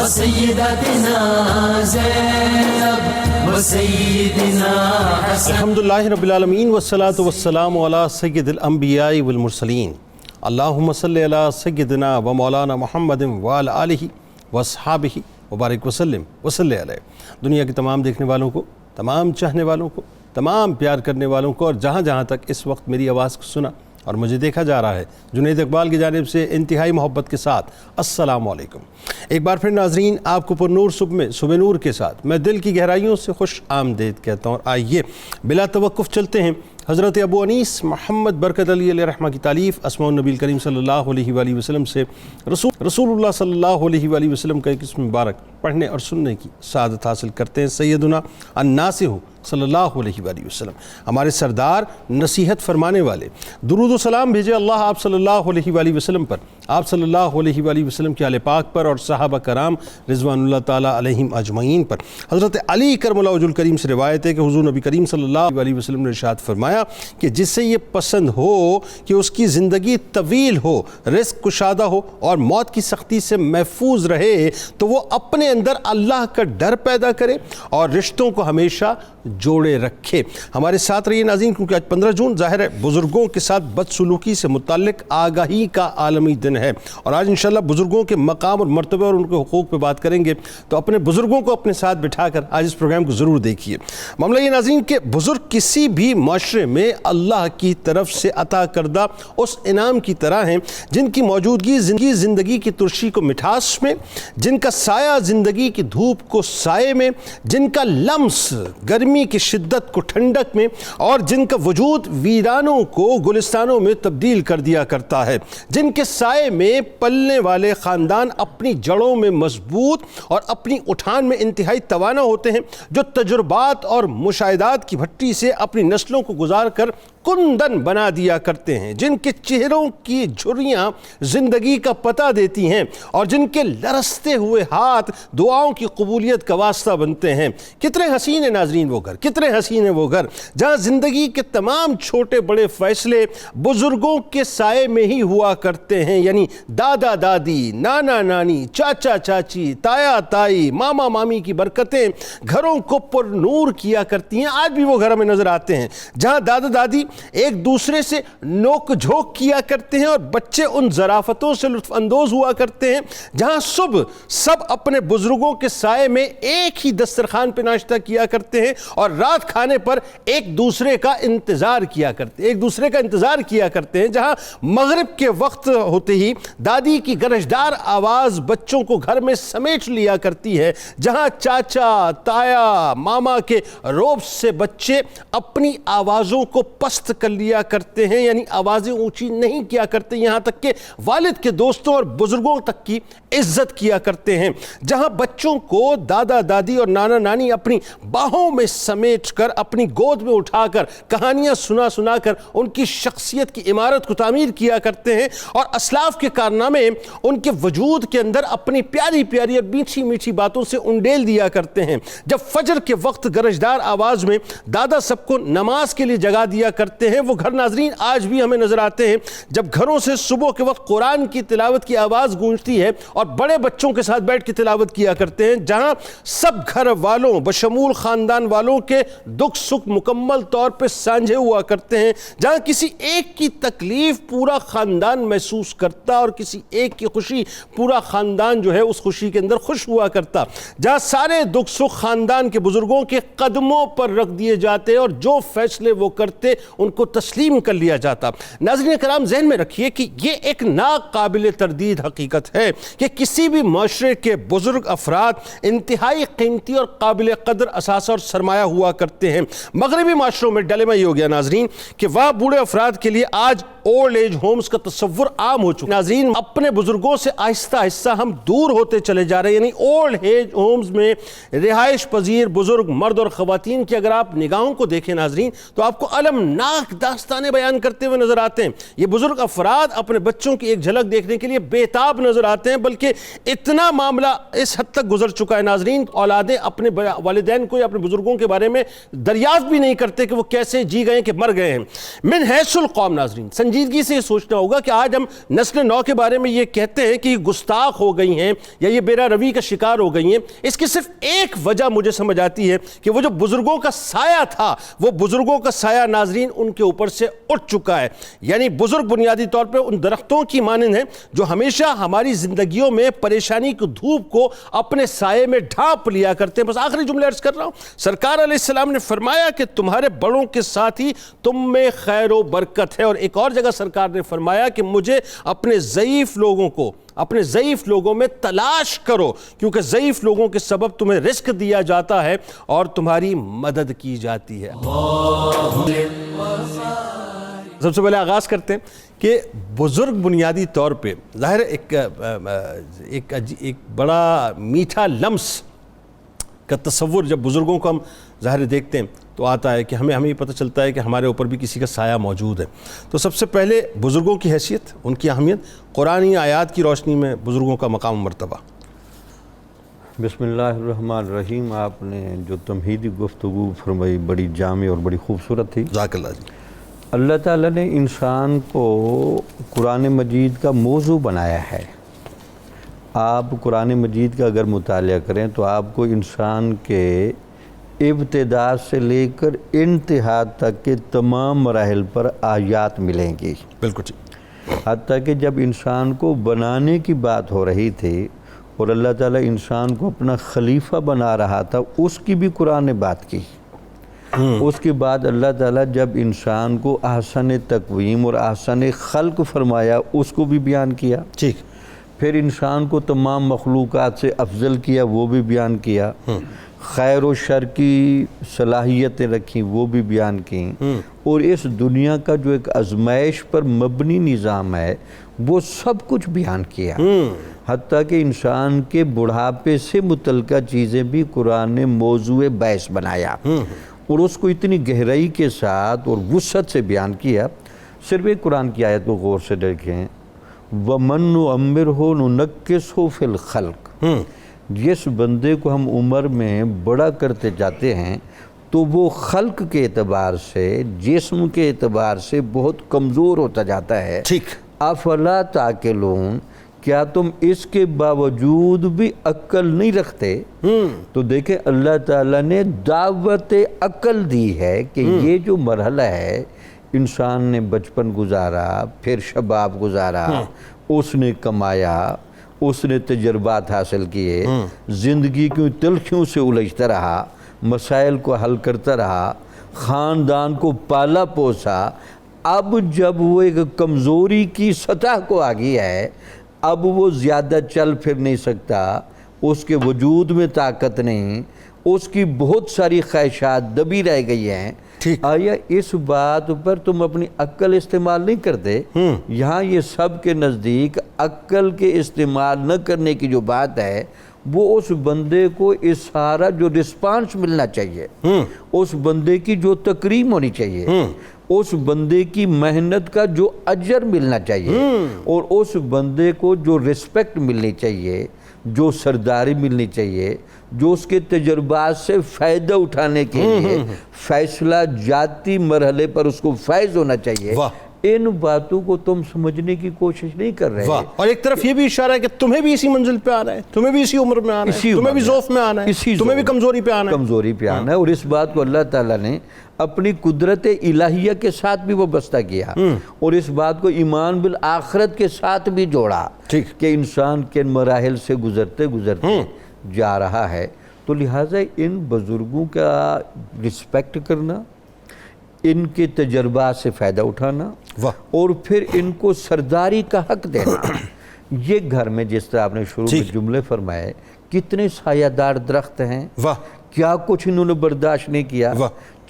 وسيدتنا زينب وسيدنا حسن. الحمدللہ رب العالمین والصلاة والسلام علی سید الانبیاء والمرسلین. اللہم صلی علی سیدنا و مولانا محمد وعلی آلہ واصحابہ وبارک وسلم وصلی علیہ. دنیا کے تمام دیکھنے والوں کو، تمام چاہنے والوں کو، تمام پیار کرنے والوں کو، اور جہاں جہاں تک اس وقت میری آواز کو سنا اور مجھے دیکھا جا رہا ہے، جنید اقبال کی جانب سے انتہائی محبت کے ساتھ السلام علیکم. ایک بار پھر ناظرین، آپ کو پر نور صبح نور کے ساتھ میں دل کی گہرائیوں سے خوش آمدید کہتا ہوں. اور آئیے بلا توقف چلتے ہیں حضرت ابو انیس محمد برکت علی علیہ رحمہ کی تالیف اسماء النبی کریم صلی اللہ علیہ وآلہ وسلم سے رسول اللہ صلی اللہ علیہ وآلہ وسلم کا ایک اسم مبارک پڑھنے اور سننے کی سعادت حاصل کرتے ہیں. سیدنا الناصح صلی اللہ علیہ وآلہ وسلم، ہمارے سردار، نصیحت فرمانے والے، درود و سلام بھیجے اللہ آپ صلی اللہ علیہ وآلہ وسلم پر، آپ صلی اللہ علیہ وآلہ وسلم کے آل پاک پر اور صحابہ کرام رضوان اللہ تعالیٰ علیہم اجمعین پر. حضرت علی کرم اللہ وجہ الکریم سے روایت ہے کہ حضور نبی کریم صلی اللہ علیہ وسلم نے ارشاد فرمایا کہ جس سے یہ پسند ہو کہ اس کی زندگی طویل ہو، رزق کشادہ ہو اور موت کی سختی سے محفوظ رہے، تو وہ اپنے اندر اللہ کا ڈر پیدا کرے اور رشتوں کو ہمیشہ جوڑے رکھے. ہمارے ساتھ رہیے ناظرین، کیونکہ آج 15 جون ظاہر ہے بزرگوں کے ساتھ بدسلوکی سے متعلق آگاہی کا عالمی دن ہے، اور آج انشاءاللہ بزرگوں کے مقام اور مرتبہ اور ان کے حقوق پہ بات کریں گے. تو اپنے بزرگوں کو اپنے ساتھ بٹھا کر آج اس پروگرام کو ضرور دیکھیے. معاملہ یہ ناظرین کہ بزرگ کسی بھی معاشرے میں اللہ کی طرف سے عطا کردہ اس انعام کی طرح ہیں جن کی موجودگی زندگی کی ترشی کو مٹھاس میں، جن کا سایہ زندگی کی دھوپ کو سائے میں، جن کا لمس گرمی کی شدت کو ٹھنڈک میں، اور جن کا وجود ویرانوں کو گلستانوں میں تبدیل کر دیا کرتا ہے، جن کے سائے میں پلنے والے خاندان اپنی جڑوں میں مضبوط اور اپنی اٹھان میں انتہائی توانا ہوتے ہیں، جو تجربات اور مشاہدات کی بھٹی سے اپنی نسلوں کو گزار کر کندن بنا دیا کرتے ہیں، جن کے چہروں کی جھریاں زندگی کا پتہ دیتی ہیں اور جن کے لرزتے ہوئے ہاتھ دعاؤں کی قبولیت کا واسطہ بنتے ہیں. کتنے حسین ہیں ناظرین وہ گھر، کتنے حسین ہیں وہ گھر جہاں زندگی کے تمام چھوٹے بڑے فیصلے بزرگوں کے سائے میں ہی ہوا کرتے ہیں. یعنی دادا دادی، نانا نانی، چاچا چاچی، تایا تائی، ماما مامی کی برکتیں گھروں کو پر نور کیا کرتی ہیں. آج بھی وہ گھر ہمیں نظر آتے ہیں جہاں دادا دادی ایک دوسرے سے نوک جھوک کیا کرتے ہیں اور بچے ان ظرافتوں سے لطف اندوز ہوا کرتے ہیں، جہاں صبح سب اپنے بزرگوں کے سائے میں ایک ہی دسترخوان پہ ناشتہ کیا کرتے ہیں اور رات کھانے پر ایک دوسرے کا انتظار کیا کرتے ہیں، جہاں مغرب کے وقت ہوتے ہی دادی کی گرجدار آواز بچوں کو گھر میں سمیٹ لیا کرتی ہے، جہاں چاچا تایا ماما کے روب سے بچے اپنی آوازوں کو پست کر لیا کرتے ہیں، یعنی آوازیں اونچی نہیں کیا کرتے، یہاں تک کہ والد کے دوستوں اور بزرگوں تک کی عزت کیا کرتے ہیں، جہاں بچوں کو دادا دادی اور نانا نانی اپنی باہوں میں سمیٹ کر اپنی گود میں اٹھا کر کہانیاں سنا کر ان کی شخصیت کی عمارت کو تعمیر کیا کرتے ہیں، اور اسلاف کے کارنامے ان کے وجود کے اندر اپنی پیاری پیاری اور میٹھی میٹھی باتوں سے انڈیل دیا کرتے ہیں. جب فجر کے وقت گرجدار آواز میں دادا سب کو نماز کے لیے جگا دیا کرتے ہیں، وہ گھر ناظرین آج بھی ہمیں نظر آتے ہیں جب گھروں سے صبح کے وقت قرآن کی تلاوت کی آواز گونجتی ہے اور بڑے بچوں کے ساتھ بیٹھ کے تلاوت کیا کرتے ہیں، جہاں سب گھر والوں بشمول خاندان والوں کے دکھ سکھ مکمل طور پہ سانجھے ہوا کرتے ہیں، جہاں کسی ایک کی تکلیف پورا خاندان محسوس کرتا اور کسی ایک کی خوشی پورا خاندان جو ہے اس خوشی کے اندر خوش ہوا کرتا، جہاں سارے دکھ سکھ خاندان کے بزرگوں کے قدموں پر رکھ دیے جاتے اور جو فیصلے وہ کرتے ان کو تسلیم کر لیا جاتا. ناظرین کرام ذہن میں رکھیے کہ یہ ایک ناقابل تردید حقیقت ہے کہ کسی بھی معاشرے کے بزرگ افراد انتہائی قیمتی اور قابل قدر اثاثہ اور سرمایہ ہوا کرتے ہیں. مغربی معاشروں میں ڈلما یہ ہو گیا ناظرین کہ وہاں بوڑھے افراد کے لیے آج اولڈ ایج ہومز کا تصور عام ہو چکا. ناظرین اپنے بزرگوں سے آہستہ آہستہ ہم دور ہوتے چلے جا رہے ہیں، یعنی اولڈ ایج ہومز میں رہائش پذیر بزرگ مرد اور خواتین کی اگر آپ نگاہوں کو دیکھیں ناظرین تو آپ کو المناک داستانیں بیان کرتے ہوئے نظر آتے ہیں. یہ بزرگ افراد اپنے بچوں کی ایک جھلک دیکھنے کے لیے بے تاب نظر آتے ہیں، بلکہ اتنا معاملہ اس حد تک گزر چکا ہے ناظرین، اولادیں اپنے والدین کو یا اپنے بزرگوں کے بارے میں دریافت بھی نہیں کرتے کہ وہ کیسے جی گئے کہ مر گئے ہیں. من حیث القوم ناظرین، سنجیدہ سنجیدگی سے یہ سوچنا ہوگا کہ آج ہم نسل نو کے بارے میں یہ کہتے ہیں کہ یہ گستاخ ہو گئی ہیں یا یہ بیرا روی کا شکار ہو گئی ہیں. اس کی صرف ایک وجہ مجھے سمجھ آتی ہے کہ وہ جو بزرگوں کا سایہ تھا، وہ بزرگوں کا سایہ ناظرین ان کے اوپر سے اٹھ چکا ہے. یعنی بزرگ بنیادی طور پہ ان درختوں کی مانند ہیں جو ہمیشہ ہماری زندگیوں میں پریشانی کی دھوپ کو اپنے سائے میں ڈھانپ لیا کرتے ہیں. بس آخری جملے عرض کر رہا ہوں. سرکار علیہ السلام نے فرمایا کہ تمہارے بڑوں کے ساتھ ہی تم میں خیر و برکت ہے. اور ایک اور جگہ سرکار نے فرمایا کہ مجھے اپنے ضعیف لوگوں میں تلاش کرو، کیونکہ ضعیف لوگوں کے سبب تمہیں رزق دیا جاتا ہے اور تمہاری مدد کی جاتی ہے. سب سے پہلے آغاز کرتے ہیں کہ بزرگ بنیادی طور پہ ظاہر ایک بڑا میٹھا لمس کا تصور جب بزرگوں کو ہم ظاہر دیکھتے ہیں تو آتا ہے کہ ہمیں یہ پتہ چلتا ہے کہ ہمارے اوپر بھی کسی کا سایہ موجود ہے. تو سب سے پہلے بزرگوں کی حیثیت، ان کی اہمیت، قرآنی آیات کی روشنی میں بزرگوں کا مقام و مرتبہ. بسم اللہ الرحمن الرحیم. آپ نے جو تمہیدی گفتگو فرمائی بڑی جامع اور بڑی خوبصورت تھی. جزاک اللہ جی. اللہ تعالیٰ نے انسان کو قرآن مجید کا موضوع بنایا ہے. آپ قرآن مجید کا اگر مطالعہ کریں تو آپ کو انسان کے ابتدا سے لے کر انتہا تک کے تمام مراحل پر آیات ملیں گی. بالکل ٹھیک. حتیٰ کہ جب انسان کو بنانے کی بات ہو رہی تھی اور اللہ تعالیٰ انسان کو اپنا خلیفہ بنا رہا تھا، اس کی بھی قرآن نے بات کی. اس کے بعد اللہ تعالیٰ جب انسان کو احسن تقویم اور احسن خلق فرمایا، اس کو بھی بیان کیا. ٹھیک. پھر انسان کو تمام مخلوقات سے افضل کیا، وہ بھی بیان کیا. خیر و شر کی صلاحیتیں رکھیں، وہ بھی بیان کیں. اور اس دنیا کا جو ایک آزمائش پر مبنی نظام ہے وہ سب کچھ بیان کیا. حتیٰ کہ انسان کے بڑھاپے سے متعلقہ چیزیں بھی قرآن نے موضوع بحث بنایا اور اس کو اتنی گہرائی کے ساتھ اور وسعت سے بیان کیا. صرف ایک قرآن کی آیت کو غور سے دیکھیں. وَمَن نُعَمِّرْهُ نُنَكِّسْهُ فِي الْخَلْقِ. جس بندے کو ہم عمر میں بڑا کرتے جاتے ہیں تو وہ خلق کے اعتبار سے، جسم کے اعتبار سے بہت کمزور ہوتا جاتا ہے. ٹھیک. افلا تعقلون. کیا تم اس کے باوجود بھی عقل نہیں رکھتے؟ تو دیکھیں اللہ تعالیٰ نے دعوت عقل دی ہے کہ یہ جو مرحلہ ہے، انسان نے بچپن گزارا، پھر شباب گزارا، اس نے کمایا، اس نے تجربات حاصل کیے، زندگی کی تلخیوں سے الجھتا رہا، مسائل کو حل کرتا رہا، خاندان کو پالا پوسا. اب جب وہ ایک کمزوری کی سطح کو آ گیا ہے، اب وہ زیادہ چل پھر نہیں سکتا، اس کے وجود میں طاقت نہیں، اس کی بہت ساری خواہشات دبی رہ گئی ہیں. آیا اس بات پر تم اپنی عقل استعمال نہیں کرتے؟ یہاں یہ سب کے نزدیک عقل کے استعمال نہ کرنے کی جو بات ہے وہ اس بندے کو اس سارا جو رسپانس ملنا چاہیے، اس بندے کی جو تکریم ہونی چاہیے، اس بندے کی محنت کا جو اجر ملنا چاہیے، اور اس بندے کو جو رسپیکٹ ملنی چاہیے، جو سرداری ملنی چاہیے، جو اس کے تجربات سے فائدہ اٹھانے کے لیے فیصلہ جاتی مرحلے پر اس کو فائز ہونا چاہیے. ان باتوں کو تم سمجھنے کی کوشش نہیں کر رہے. اور ایک طرف یہ بھی اشارہ ہے کہ تمہیں بھی اسی منزل پہ آنا ہے، تمہیں بھی اسی عمر میں آنا ہے، تمہیں بھی ضعف میں آنا ہے، تمہیں بھی کمزوری پہ آنا ہے. اور اس بات کو اللہ تعالیٰ نے اپنی قدرت الہیہ کے ساتھ بھی وابستہ کیا اور اس بات کو ایمان بالآخرت کے ساتھ بھی جوڑا کہ انسان کے مراحل سے گزرتے جا رہا ہے. تو لہٰذا ان بزرگوں کا رسپیکٹ کرنا، ان کے تجربات سے فائدہ اٹھانا اور پھر ان کو سرداری کا حق دینا. یہ گھر میں جس طرح آپ نے شروع میں جملے فرمائے، کتنے سایہ دار درخت ہیں، کیا کچھ انہوں نے برداشت نہیں کیا.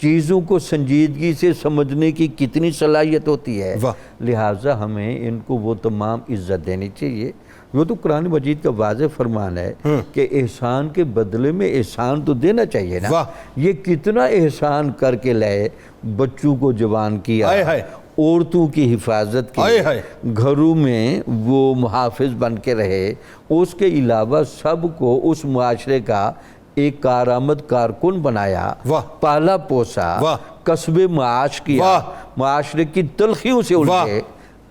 چیزوں کو سنجیدگی سے سمجھنے کی کتنی صلاحیت ہوتی ہے. لہٰذا ہمیں ان کو وہ تمام عزت دینی چاہیے. وہ تو قرآن مجید کا واضح فرمان ہے کہ احسان کے بدلے میں احسان تو دینا چاہیے نا. یہ کتنا احسان کر کے لائے، بچوں کو جوان کیا، عورتوں کی حفاظت کی، گھروں میں وہ محافظ بن کے رہے، اس کے علاوہ سب کو اس معاشرے کا ایک کارآمد کارکن بنایا، پالا پوسا، کسب معاش کیا، معاشرے کی تلخیوں سے الجھے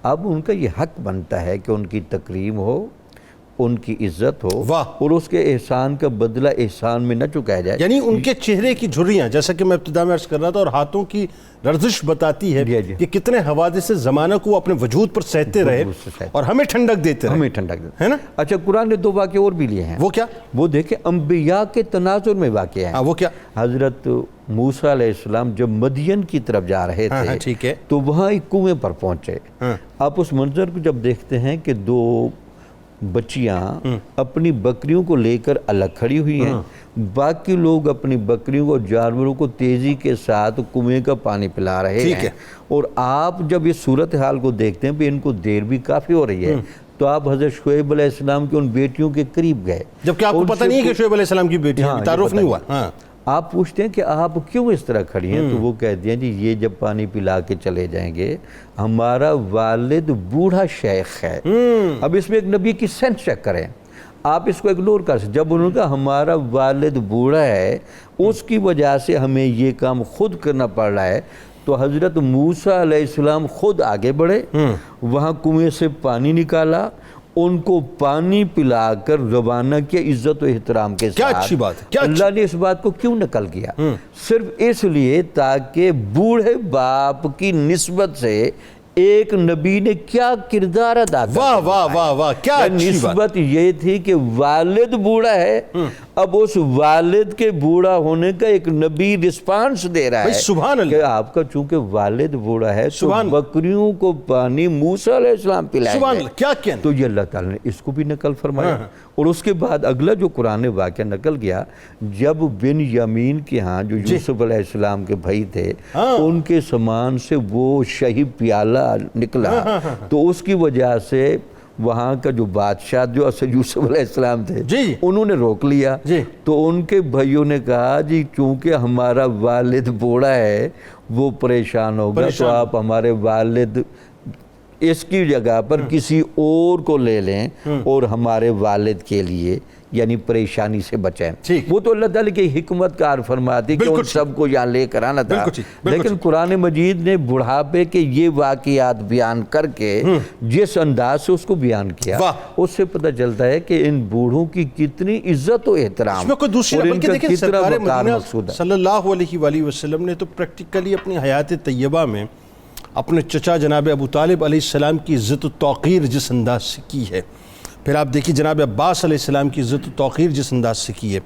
اب ان کا یہ حق بنتا ہے کہ ان کی تکریم ہو، ان کی عزت ہو، واہ۔ اور اس کے احسان کا بدلہ احسان میں نہ چکایا جائے۔ یعنی ان کے چہرے کی جھریاں، جیسا کہ میں ابتدا میں عرض کر رہا تھا، اور ہاتھوں کی لرزش بتاتی ہے جی۔ کہ کتنے حوادث زمانہ کو اپنے وجود پر سہتے رہے اور ہمیں ٹھنڈک دیتے رہے، ہمیں ٹھنڈک دیتے ہے نا؟ اچھا، قرآن نے 2 واقعے اور بھی لیے ہیں۔ وہ کیا؟ وہ دیکھیں انبیاء کے تناظر میں واقع ہیں۔ ہاں، وہ کیا؟ حضرت موسیٰ علیہ السلام جب مدین کی طرف جا رہے ہاں، تھے، ٹھیک ہے۔ تو وہاں ایک کنویں پر پہنچے۔ ہاں۔ آپ اس منظر کو جب دیکھتے ہیں کہ 2 بچیاں اپنی بکریوں کو لے کر الگ کھڑی ہوئی ہیں، باقی لوگ اپنی بکریوں اور جانوروں کو تیزی کے ساتھ کنویں کا پانی پلا رہے ہیں، اور آپ جب اس صورتحال کو دیکھتے ہیں کہ ان کو دیر بھی کافی ہو رہی ہے، تو آپ حضرت شعیب علیہ السلام کی ان بیٹیوں کے قریب گئے، جبکہ آپ کو پتہ نہیں ہے کہ شعیب علیہ السلام کی بیٹی ہے، تعارف نہیں ہوا۔ ہاں، آپ پوچھتے ہیں کہ آپ کیوں اس طرح کھڑی ہیں، تو وہ کہتے ہیں جی یہ جب پانی پلا کے چلے جائیں گے، ہمارا والد بوڑھا شیخ ہے۔ اب اس میں ایک نبی کی سینس چیک کریں، آپ اس کو اگنور کر سکتے۔ جب انہوں نے کہا ہمارا والد بوڑھا ہے، اس کی وجہ سے ہمیں یہ کام خود کرنا پڑ رہا ہے، تو حضرت موسیٰ علیہ السلام خود آگے بڑھے، وہاں کنویں سے پانی نکالا، ان کو پانی پلا کر روانہ کیا عزت و احترام کے ساتھ۔ کیا اچھی بات ہے، کیا اللہ نے اس بات کو کیوں نقل کیا؟ صرف اس لیے تاکہ بوڑھے باپ کی نسبت سے ایک نبی نے کیا کردار ادا کیا۔ واہ واہ واہ واہ، کیا اچھی بات۔ نسبت یہ تھی کہ والد بوڑھا ہے، اب اس والد کے بوڑھا ہونے کا ایک نبی رسپانس دے رہا ہے سبحان اللہ، کہ آپ کا چونکہ والد بوڑھا ہے تو سبحان اللہ، بکریوں کو پانی موسیٰ علیہ السلام پلائیں سبحان گے۔ اللہ، کیا کہنا۔ تو یہ اللہ تعالیٰ نے اس کو بھی نقل فرمایا، اور اس کے بعد اگلا جو قرآن واقعہ نقل کیا، جب بن یمین کے ہاں جو یوسف علیہ السلام کے بھائی تھے، ان کے سامان سے وہ شہی پیالہ نکلا، تو اس کی وجہ سے وہاں کا جو بادشاہ جو اصل یوسف علیہ السلام تھے، انہوں نے روک لیا، تو ان کے بھائیوں نے کہا جی چونکہ ہمارا والد بوڑھا ہے وہ پریشان ہوگا، تو آپ ہمارے والد اس کی جگہ پر کسی اور کو لے لیں اور ہمارے والد کے لیے یعنی پریشانی سے بچیں۔ وہ تو اللہ تعالیٰ کی حکمت کار فرماتی کہ ان سب کو یہاں لے کر آنا تھا، لیکن قرآن مجید نے بڑھاپے کے یہ واقعات بیان کر کے جس انداز سے اس کو بیان کیا، اس سے پتہ چلتا ہے کہ ان بوڑھوں کی کتنی عزت و احترام، اس میں کوئی دوسری اور ان بلکہ کا دیکھیں کتنا سرکار وقار مدینہ مقصود ہے۔ صلی اللہ علیہ وآلہ وسلم نے تو پریکٹیکلی اپنی حیات طیبہ میں اپنے چچا جناب ابو طالب علیہ السلام کی عزت و توقیر جس انداز سے کی ہے، پھر آپ دیکھیے جناب عباس علیہ السلام کی عزت و توقیر جس انداز سے کی ہے،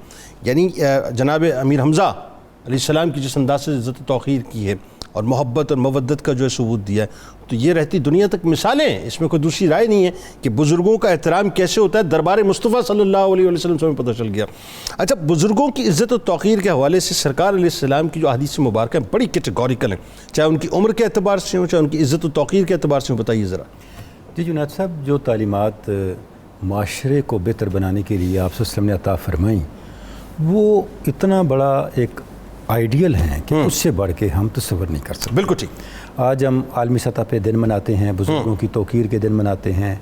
یعنی جناب امیر حمزہ علیہ السلام کی جس انداز سے عزت و توقیر کی ہے، اور محبت اور مودت کا جو ہے ثبوت دیا ہے، تو یہ رہتی دنیا تک مثالیں ہیں، اس میں کوئی دوسری رائے نہیں ہے کہ بزرگوں کا احترام کیسے ہوتا ہے۔ دربار مصطفیٰ صلی اللہ علیہ وسلم سے ہمیں پتہ چل گیا۔ اچھا، بزرگوں کی عزت و توقیر کے حوالے سے سرکار علیہ السلام کی جو احادیث مبارکہ ہیں بڑی کیٹیگوریکل ہیں، چاہے ان کی عمر کے اعتبار سے ہوں، چاہے ان کی عزت و توقیر کے اعتبار سے ہوں، بتائیے ذرا۔ جی جنید صاحب، جو تعلیمات معاشرے کو بہتر بنانے کے لیے آپ صلی اللہ علیہ وسلم نے عطا فرمائیں، وہ اتنا بڑا ایک آئیڈیل ہیں کہ اس سے بڑھ کے ہم تصور نہیں کر سکتے۔ بالکل ٹھیک۔ آج ہم عالمی سطح پہ دن مناتے ہیں، بزرگوں کی توقیر کے دن مناتے ہیں،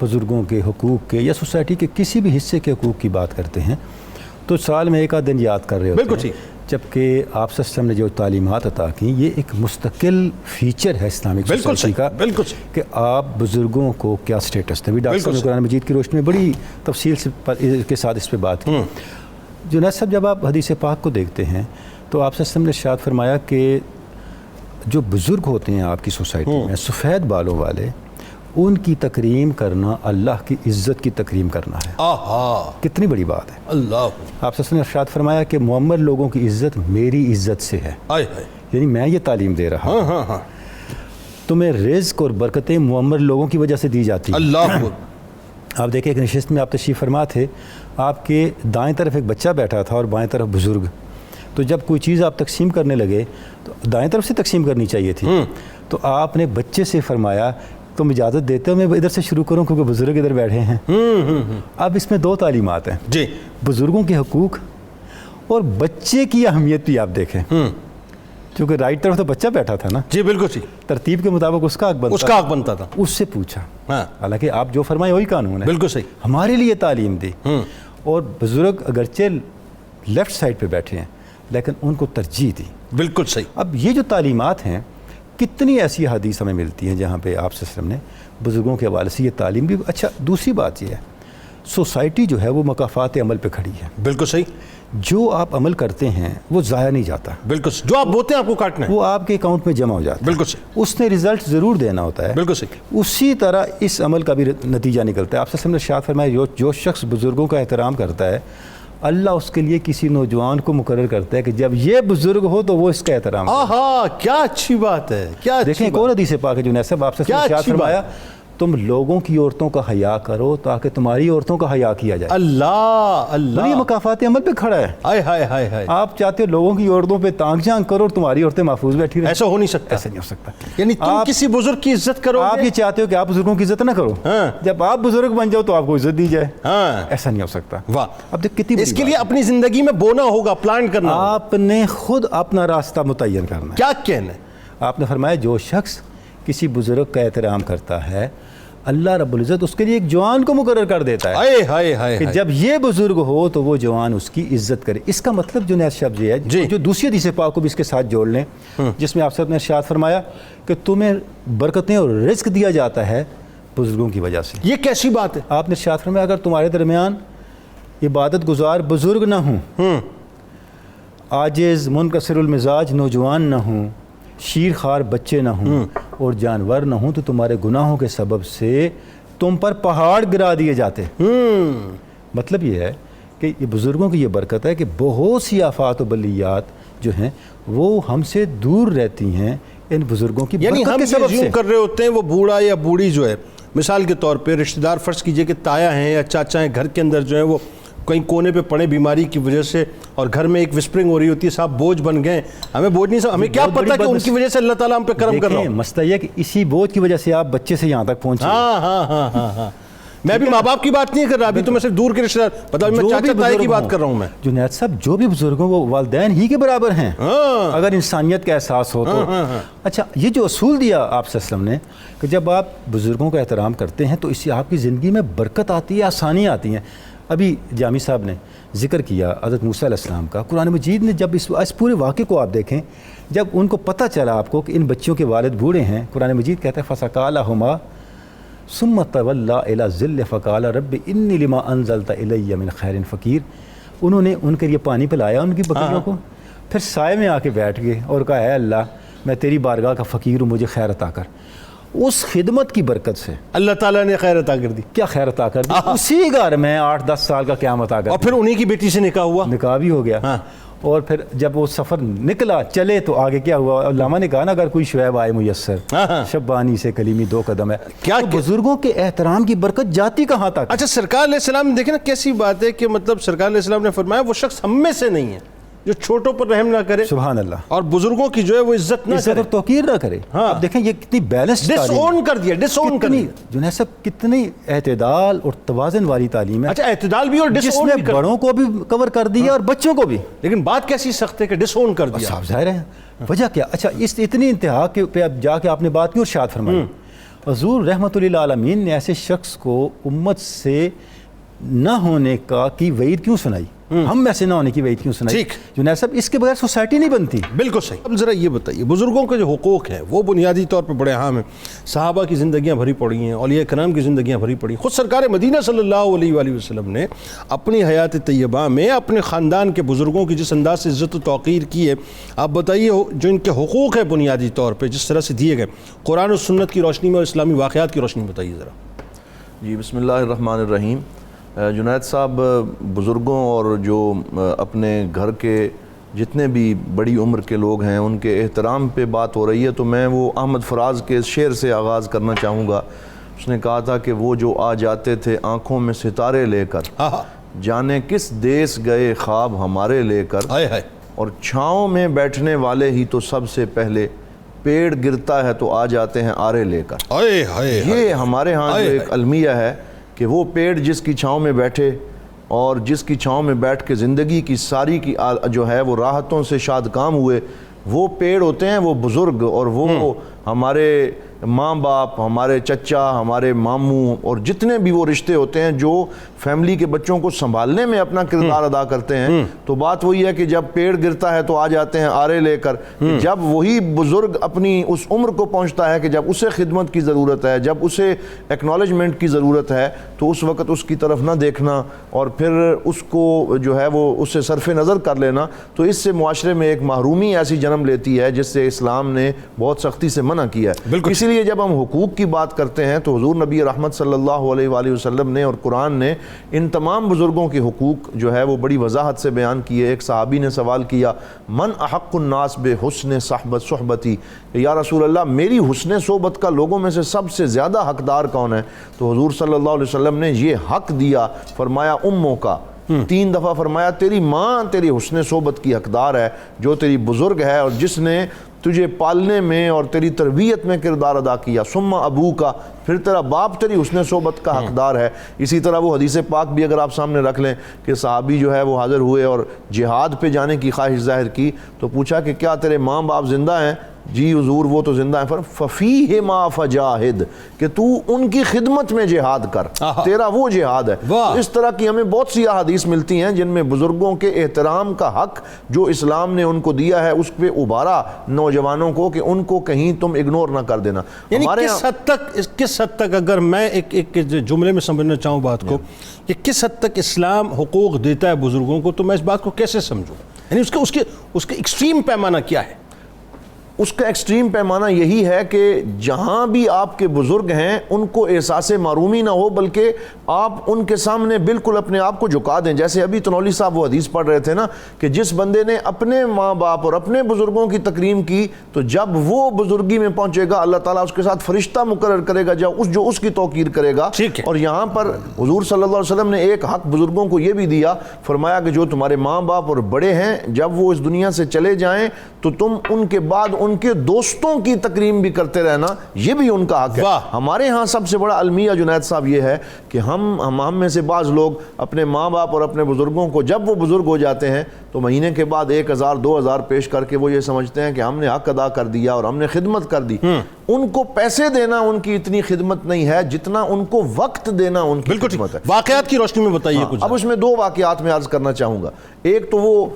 بزرگوں کے حقوق کے یا سوسائٹی کے کسی بھی حصے کے حقوق کی بات کرتے ہیں، تو سال میں ایک آدھ دن یاد کر رہے ہوتے ہیں۔ بالکل ٹھیک۔ جبکہ آپ صلی اللہ علیہ وسلم نے جو تعلیمات عطا کی، یہ ایک مستقل فیچر ہے اسلامک سوسائٹی کا، کہ آپ بزرگوں کو کیا سٹیٹس دیں۔ ڈاکٹر صاحب نے قرآن مجید کی روشنی میں بڑی تفصیل سے کے ساتھ اس پہ بات کی۔ جنید صاحب، جب آپ حدیث پاک کو دیکھتے ہیں تو آپ صلی اللہ علیہ وسلم نے ارشاد فرمایا کہ جو بزرگ ہوتے ہیں آپ کی سوسائٹی میں، سفید بالوں والے، ان کی تکریم کرنا اللہ کی عزت کی تکریم کرنا ہے۔ کتنی بڑی بات ہے۔ اللہ، آپ صلی اللہ علیہ وسلم نے ارشاد فرمایا کہ معمر لوگوں کی عزت میری عزت سے ہے، یعنی میں یہ تعلیم دے رہا ہوں۔ تمہیں رزق اور برکتیں معمر لوگوں کی وجہ سے دی جاتی ہیں۔ اللہ، آپ دیکھیں ایک نشست میں آپ تشریف فرما تھے، آپ کے دائیں طرف ایک بچہ بیٹھا تھا اور بائیں طرف بزرگ، تو جب کوئی چیز آپ تقسیم کرنے لگے تو دائیں طرف سے تقسیم کرنی چاہیے تھی، تو آپ نے بچے سے فرمایا تم اجازت دیتے ہو میں ادھر سے شروع کروں کیونکہ بزرگ ادھر بیٹھے ہیں۔ اب اس میں 2 تعلیمات ہیں، جی، بزرگوں کے حقوق اور بچے کی اہمیت بھی آپ دیکھیں، کیونکہ رائٹ طرف تو بچہ بیٹھا تھا نا، جی بالکل ٹھیک، ترتیب کے مطابق اس کا حق بنتا تھا، اس سے پوچھا، حالانکہ آپ جو فرمائے وہی قانون ہے، بالکل صحیح، ہمارے لیے تعلیم دی، اور بزرگ اگرچہ لیفٹ سائڈ پہ بیٹھے ہیں لیکن ان کو ترجیح دی، بالکل صحیح۔ اب یہ جو تعلیمات ہیں کتنی ایسی حدیث ہمیں ملتی ہیں جہاں پہ آپ صلی اللہ علیہ وسلم نے بزرگوں کے حوالے سے یہ تعلیم بھی. اچھا دوسری بات یہ ہے سوسائٹی جو ہے وہ مکافات عمل پہ کھڑی ہے. بالکل صحیح. جو آپ عمل کرتے ہیں وہ ضائع نہیں جاتا. بالکل جو آپ بوتے ہیں آپ کو کاٹنا ہے, وہ آپ کے اکاؤنٹ میں جمع ہو جاتا ہے. بالکل صحیح. اس نے رزلٹ ضرور دینا ہوتا ہے. بالکل صحیح. اسی طرح اس عمل کا بھی نتیجہ نکلتا ہے. آپ سے ہم نے ارشاد فرمایا جو شخص بزرگوں کا احترام کرتا ہے اللہ اس کے لیے کسی نوجوان کو مقرر کرتا ہے کہ جب یہ بزرگ ہو تو وہ اس کا احترام کرے. آہا کیا اچھی بات ہے, کیا دیکھیں ایک اور حدیث پاک ہے جنید صاحب آپ سے ارشاد فرمایا تم لوگوں کی عورتوں کا حیا کرو تاکہ تمہاری عورتوں کا حیا کیا جائے. اللہ اللہ, یہ مکافات عمل پہ کھڑا ہے. ہائے ہائے ہائے ہائے. آپ چاہتے ہو لوگوں کی عورتوں پہ تانگ جھانگ کرو اور تمہاری عورتیں محفوظ بیٹھی رہیں. ایسا ہو نہیں سکتا. ایسا نہیں ہو سکتا. یعنی تم کسی بزرگ کی عزت کرو, آپ یہ چاہتے ہو کہ آپ بزرگوں کی عزت نہ کرو, جب آپ بزرگ بن جاؤ تو آپ کو عزت دی جائے. ایسا نہیں ہو سکتا. واہ. اب دیکھ کتنی اس کے لیے اپنی زندگی میں بونا ہوگا, پلانٹ کرنا. آپ نے خود اپنا راستہ متعین کرنا ہے. کیا کہنا ہے. آپ نے فرمایا جو شخص کسی بزرگ کا احترام کرتا ہے اللہ رب العزت اس کے لیے ایک جوان کو مقرر کر دیتا ہے کہ جب یہ بزرگ ہو تو وہ جوان اس کی عزت کرے. اس کا مطلب جنید شب یہ ہے جو دوسری حدیث پاک کو بھی اس کے ساتھ جوڑ لیں جس میں آپ نے ارشاد فرمایا کہ تمہیں برکتیں اور رزق دیا جاتا ہے بزرگوں کی وجہ سے. یہ کیسی بات ہے. آپ نے ارشاد فرمایا اگر تمہارے درمیان عبادت گزار بزرگ نہ ہوں, عاجز منکسر المزاج نوجوان نہ ہوں, شیر خوار بچے نہ ہوں اور جانور نہ ہوں تو تمہارے گناہوں کے سبب سے تم پر پہاڑ گرا دیے جاتے. مطلب یہ ہے کہ یہ بزرگوں کی یہ برکت ہے کہ بہت سی آفات و بلیات جو ہیں وہ ہم سے دور رہتی ہیں ان بزرگوں کی برکت کے سبب سے. کر رہے ہوتے ہیں وہ بوڑھا یا بوڑھی جو ہے مثال کے طور پہ رشتہ دار فرض کیجئے کہ تایا ہیں یا چاچا ہیں, گھر کے اندر جو ہے وہ کہیں کونے پہ پڑے بیماری کی وجہ سے اور گھر میں ایک وسپرنگ ہو رہی ہوتی ہے, صاحب بوجھ بن گئے, ہمیں بوجھ نہیں, ہمیں کیا پتہ کہ ان کی وجہ سے اللہ تعالیٰ ہم پہ کرم کر رہا ہے. مسئلہ یہ کہ اسی بوجھ کی وجہ سے آپ بچے سے یہاں تک پہنچے. ہاں میں بھی ماں باپ کی بات نہیں کر رہا, ابھی تو میں صرف دور کے رشتہ دار, مطلب میں چاچا تائی کی بات کر رہا ہوں. میں جنید صاحب جو بھی بزرگوں وہ والدین ہی کے برابر ہیں اگر انسانیت کا احساس ہو تو. اچھا یہ جو اصول دیا آپ صلی اللہ علیہ وسلم نے کہ جب آپ بزرگوں کا احترام کرتے ہیں تو اس سے آپ کی زندگی میں برکت آتی ہے, آسانی آتی ہیں. ابھی جامی صاحب نے ذکر کیا حضرت موسیٰ علیہ السلام کا. قرآن مجید نے جب اس پورے واقعے کو آپ دیکھیں, جب ان کو پتہ چلا آپ کو کہ ان بچوں کے والد بوڑھے ہیں, قرآن مجید کہتا ہے فَسَقَالَهُمَا ثُمَّ تَوَلَّىٰ إِلَىٰ الظِّلِّ فَقَالَ رَبِّ إِنِّي لِمَا أَنزَلْتَ إِلَيَّ مِنْ خَيْرٍ فَقِيرٌ. انہوں نے ان کے لیے پانی پلایا ان کی بکریوں کو, پھر سائے میں آ کے بیٹھ گئے اور کہا ہے اللہ میں تیری بارگاہ کا فقیر ہوں, مجھے خیر عطا کر. اس خدمت کی برکت سے اللہ تعالیٰ نے خیر عطا کر دی. کیا خیر عطا کر دی. اسی گھر میں 8-10 سال کا قیام عطا کر, اور پھر انہی کی بیٹی سے نکاح ہوا, نکاح بھی ہو گیا. اور پھر جب وہ سفر نکلا چلے تو آگے کیا ہوا. علامہ نے کہا نا اگر کوئی شعیب آئے میسر شبانی سے کلیمی 2 قدم ہے. کیا بزرگوں کے احترام کی برکت جاتی کہاں تک. اچھا سرکار علیہ السلام دیکھیں نا کیسی بات ہے کہ مطلب سرکار علیہ السلام نے فرمایا وہ شخص ہم میں سے نہیں ہے جو چھوٹوں پر رحم نہ کرے, سبحان اللہ, اور بزرگوں کی جو ہے وہ عزت نہ کرے, اور توقیر نہ کرے. اب دیکھیں یہ کتنی بیلنس ڈس اون کر دیا, ڈس اون کر دیا. جنید صاحب کتنی اعتدال اور توازن والی تعلیم ہے. اچھا اعتدال بھی اور ڈس جس اون میں بھی, بڑوں کو بھی کور کر دیا اور بچوں کو بھی. لیکن بات کیسی سخت ہے کہ ڈس اون کر دیا. صاحب ظاہر ہے وجہ کیا. اچھا اس اتنی انتہا کے پہ اب جا کے آپ نے بات کی اور ارشاد فرمائی حضور رحمۃ للعالمین نے ایسے شخص کو امت سے نہ ہونے کی وعید کیوں سنائی, ہم میں سے نہ ہونے کی وعید کیوں سنائی. جنید صاحب اس کے بغیر سوسائٹی نہیں بنتی. بالکل صحیح. اب ذرا یہ بتائیے بزرگوں کے جو حقوق ہیں وہ بنیادی طور پر بڑے اہم ہیں. صحابہ کی زندگیاں بھری پڑی ہیں, اولیاء کرام کی زندگیاں بھری پڑی ہیں. خود سرکار مدینہ صلی اللہ علیہ وآلہ وسلم نے اپنی حیات طیبہ میں اپنے خاندان کے بزرگوں کی جس انداز سے عزت و توقیر کی ہے, آپ بتائیے جو ان کے حقوق ہیں بنیادی طور پہ جس طرح سے دیے گئے قرآن و سنت کی روشنی میں اور اسلامی واقعات کی روشنی میں بتائیے ذرا. جی بسم اللہ الرحمن الرحیم. جنید صاحب بزرگوں اور جو اپنے گھر کے جتنے بھی بڑی عمر کے لوگ ہیں ان کے احترام پہ بات ہو رہی ہے تو میں وہ احمد فراز کے شعر سے آغاز کرنا چاہوں گا. اس نے کہا تھا کہ وہ جو آ جاتے تھے آنکھوں میں ستارے لے کر, جانے کس دیس گئے خواب ہمارے لے کر, اور چھاؤں میں بیٹھنے والے ہی تو سب سے پہلے پیڑ گرتا ہے تو آ جاتے ہیں آرے لے کر. یہ ہمارے ہاں جو ایک المیہ ہے کہ وہ پیڑ جس کی چھاؤں میں بیٹھے اور جس کی چھاؤں میں بیٹھ کے زندگی کی ساری کی جو ہے وہ راحتوں سے شاد کام ہوئے, وہ پیڑ ہوتے ہیں وہ بزرگ, اور وہ ہمارے ماں باپ, ہمارے چچا, ہمارے ماموں اور جتنے بھی وہ رشتے ہوتے ہیں جو فیملی کے بچوں کو سنبھالنے میں اپنا کردار ادا کرتے ہیں، تو بات وہی ہے کہ جب پیڑ گرتا ہے تو آ جاتے ہیں آرے لے کر. جب وہی بزرگ اپنی اس عمر کو پہنچتا ہے کہ جب اسے خدمت کی ضرورت ہے، جب اسے ایکنالجمنٹ کی ضرورت ہے، تو اس وقت اس کی طرف نہ دیکھنا اور پھر اس کو جو ہے وہ اس سے صرف نظر کر لینا، تو اس سے معاشرے میں ایک محرومی ایسی جنم لیتی ہے جس سے اسلام نے بہت سختی سے منع کیا ہے. اسی لیے جب ہم حقوق کی بات کرتے ہیں تو حضور نبی رحمت صلی اللہ علیہ وآلہ وسلم نے اور قرآن نے ان تمام بزرگوں کے حقوق جو ہے وہ بڑی وضاحت سے بیان کیے. ایک صحابی نے سوال کیا، من احق الناس بحسن صحبتی، یا رسول اللہ میری حسن صحبت کا لوگوں میں سے سب سے زیادہ حقدار کون ہے؟ تو حضور صلی اللہ علیہ وسلم نے یہ حق دیا، فرمایا اموں کا، 3 دفعہ فرمایا تیری ماں تیری حسن صحبت کی حقدار ہے، جو تیری بزرگ ہے اور جس نے تجھے پالنے میں اور تیری تربیت میں کردار ادا کیا. ثم ابو کا، پھر تیرا باپ تیری حسن صحبت کا حقدار ہے. اسی طرح وہ حدیث پاک بھی اگر آپ سامنے رکھ لیں کہ صحابی جو ہے وہ حاضر ہوئے اور جہاد پہ جانے کی خواہش ظاہر کی، تو پوچھا کہ کیا تیرے ماں باپ زندہ ہیں؟ جی حضور وہ تو زندہ ہیں. فَفِيهِمَا فَجَاهِدْ، کہ تو ان کی خدمت میں جہاد کر، تیرا وہ جہاد ہے. اس طرح کی ہمیں بہت سی احادیث ملتی ہیں جن میں بزرگوں کے احترام کا حق جو اسلام نے ان کو دیا ہے اس پہ ابھارا نوجوانوں کو کہ ان کو کہیں تم اگنور نہ کر دینا. یعنی کس حد تک اگر میں ایک جملے میں سمجھنا چاہوں بات کو کہ کس حد تک اسلام حقوق دیتا ہے بزرگوں کو، تو میں اس بات کو کیسے سمجھوں؟ یعنی اس کے ایکسٹریم پیمانہ کیا ہے؟ اس کا ایکسٹریم پیمانہ یہی ہے کہ جہاں بھی آپ کے بزرگ ہیں ان کو احساس معرومی نہ ہو، بلکہ آپ ان کے سامنے بالکل اپنے آپ کو جھکا دیں. جیسے ابھی تنولی صاحب وہ حدیث پڑھ رہے تھے نا کہ جس بندے نے اپنے ماں باپ اور اپنے بزرگوں کی تکریم کی تو جب وہ بزرگی میں پہنچے گا اللہ تعالیٰ اس کے ساتھ فرشتہ مقرر کرے گا جو اس کی توقیر کرے گا. اور یہاں پر حضور صلی اللہ علیہ وسلم نے ایک حق بزرگوں کو یہ بھی دیا، فرمایا کہ جو تمہارے ماں باپ اور بڑے ہیں جب وہ اس دنیا سے چلے جائیں تو تم ان کے بعد ان کے دوستوں کی تکریم بھی کرتے رہنا، یہ بھی ان کا حق ہے. ہمارے ہاں سب سے بڑا المیہ جنید صاحب یہ ہے کہ ہم میں سے بعض لوگ اپنے ماں باپ اور اپنے بزرگوں کو جب وہ بزرگ ہو جاتے ہیں تو مہینے کے بعد 1000 2000 پیش کر کے وہ یہ سمجھتے ہیں کہ ہم نے حق ادا کر دیا اور ہم نے خدمت کر دی. ان کو پیسے دینا ان کی اتنی خدمت نہیں ہے جتنا ان کو وقت دینا ان کی خدمت ہے. واقعات کی روشنی میں بتائیے کچھ. اب اس میں 2 واقعات میں عرض کرنا چاہوں گا. ایک تو وہ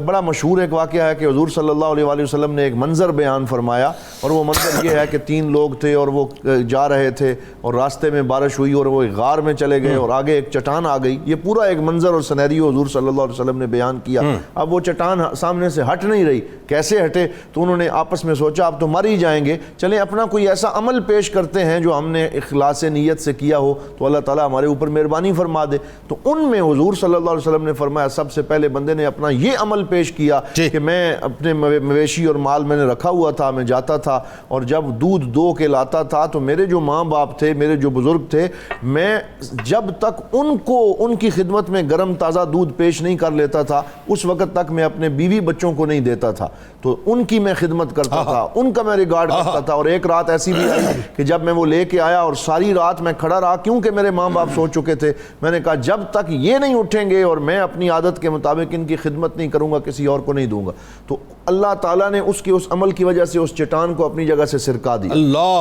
بڑا مشہور ایک واقعہ ہے کہ حضور صلی اللہ علیہ وآلہ وسلم نے ایک منظر بیان فرمایا، اور وہ منظر یہ ہے کہ 3 لوگ تھے اور وہ جا رہے تھے اور راستے میں بارش ہوئی اور وہ ایک غار میں چلے گئے اور آگے ایک چٹان آ گئی. یہ پورا ایک منظر اور سینیریو حضور صلی اللہ علیہ وسلم نے بیان کیا. اب وہ چٹان سامنے سے ہٹ نہیں رہی، کیسے ہٹے؟ تو انہوں نے آپس میں سوچا اب تو مر ہی جائیں گے، چلیں اپنا کوئی ایسا عمل پیش کرتے ہیں جو ہم نے اخلاص نیت سے کیا ہو تو اللہ تعالیٰ ہمارے اوپر مہربانی فرما دے. تو ان میں حضور صلی اللہ علیہ وسلم نے فرمایا سب سے پہلے بندے نے اپنا یہ عمل پیش کیا کہ میں اپنے مویشی اور مال میں نے رکھا ہوا تھا، میں جاتا تھا اور جب دودھ دو کے لاتا تھا تو میرے جو ماں باپ تھے، میرے جو بزرگ تھے، میں جب تک ان کی خدمت میں گرم تازہ دودھ پیش نہیں کر لیتا تھا اس وقت تک میں اپنے بیوی بچوں کو نہیں دیتا تھا. تو ان کی میں خدمت کرتا تھا، ان کا میں ریگارڈ کرتا تھا. اور ایک رات ایسی بھی آئی کہ جب میں وہ لے کے آیا اور ساری رات میں کھڑا رہا کیونکہ میرے ماں باپ سو چکے تھے. میں نے کہا جب تک یہ نہیں اٹھیں گے اور میں اپنی عادت کے مطابق ان کی خدمت نہیں کروں گا کسی اور کو نہیں دوں گا. تو اللہ تعالیٰ نے اس عمل کی وجہ سے اس چٹان کو اپنی جگہ سے سرکا دی.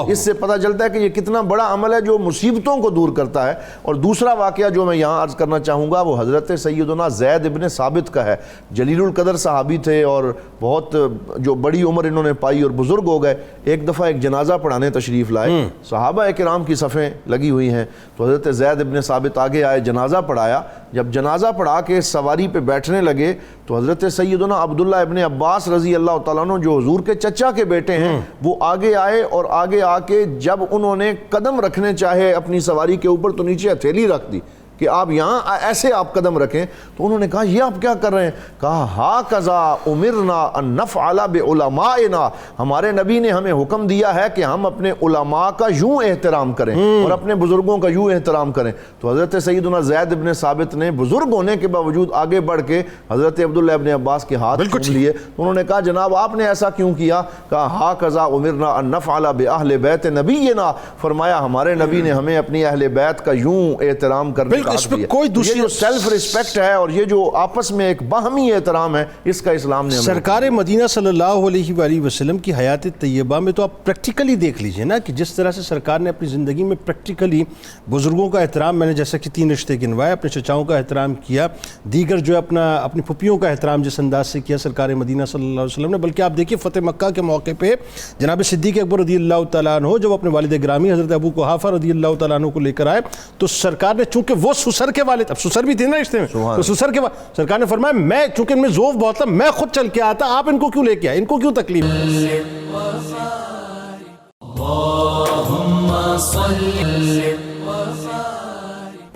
اس سے پتہ چلتا ہے کہ یہ کتنا بڑا عمل ہے جو مصیبتوں کو دور کرتا ہے. اور دوسرا واقعہ جو میں یہاں عرض کرنا چاہوں گا وہ حضرت سیدنا زید ابن ثابت کا ہے. جلیل القدر صحابی تھے اور بہت جو بڑی عمر انہوں نے پائی اور بزرگ ہو گئے. ایک دفعہ ایک جنازہ پڑھانے تشریف لائے، صحابہ کرام کی صفیں لگی ہوئی ہیں، تو حضرت زید ابن ثابت آگے آئے، جنازہ پڑھایا. جب جنازہ پڑھا کے سواری پہ بیٹھنے لگے تو حضرت سیدنا عبداللہ ابن عباس رضی اللہ تعالیٰ عنہ جو حضور کے چچا کے بیٹے ہیں وہ آگے آئے اور آگے آ کے جب انہوں نے قدم رکھنے چاہے اپنی سواری کے اوپر تو نیچے ہتھیلی رکھ دی کہ آپ یہاں ایسے آپ قدم رکھیں. تو انہوں نے کہا یہ آپ کیا کر رہے ہیں؟ کہا ہاکذا امرنا ان نفعل بعلمائنا، ہمارے نبی نے ہمیں حکم دیا ہے کہ ہم اپنے علماء کا یوں احترام کریں اور اپنے بزرگوں کا یوں احترام کریں. تو حضرت سیدنا زید ابن ثابت نے بزرگ ہونے کے باوجود آگے بڑھ کے حضرت عبداللہ ابن عباس کے ہاتھ تھام لیے. انہوں نے کہا جناب آپ نے ایسا کیوں کیا؟ کہا ہاکذا امرنا ان نفعل باہل بیت نبینا، فرمایا ہمارے نبی نے ہمیں اپنی اہل بیت کا یوں احترام کرنے اس پہ کوئی دوسری جو سیلف ریسپیکٹ ہے اور یہ جو آپس میں ایک باہمی احترام ہے، اس کا اسلام نے سرکار مدینہ صلی اللہ علیہ وآلہ وسلم کی حیات طیبہ میں تو آپ پریکٹیکلی دیکھ لیجئے نا کہ جس طرح سے سرکار نے اپنی زندگی میں پریکٹیکلی بزرگوں کا احترام، میں نے جیسا کہ 3 رشتے گنوائے، اپنے چچاؤں کا احترام کیا، دیگر جو اپنی پھپھیوں کا احترام جس انداز سے کیا سرکار مدینہ صلی اللہ علیہ وسلم نے. بلکہ آپ دیکھیے فتح مکہ کے موقع پہ جناب صدیق اکبر رضی اللہ تعالیٰ عنہ جب اپنے والد گرامی حضرت ابو قحافہ رضی اللہ تعالیٰ عنہ کو لے کر آئے تو سرکار نے، چونکہ وہ سسر کے والد، اب سسر بھی تھے نا رشتے میں، تو سسر کے والد، سرکار نے فرمایا میں چونکہ ان میں ذوف بہت تھا، میں خود چل کے آتا، آپ ان کو کیوں لے کے آئے، ان کو کیوں تکلیف؟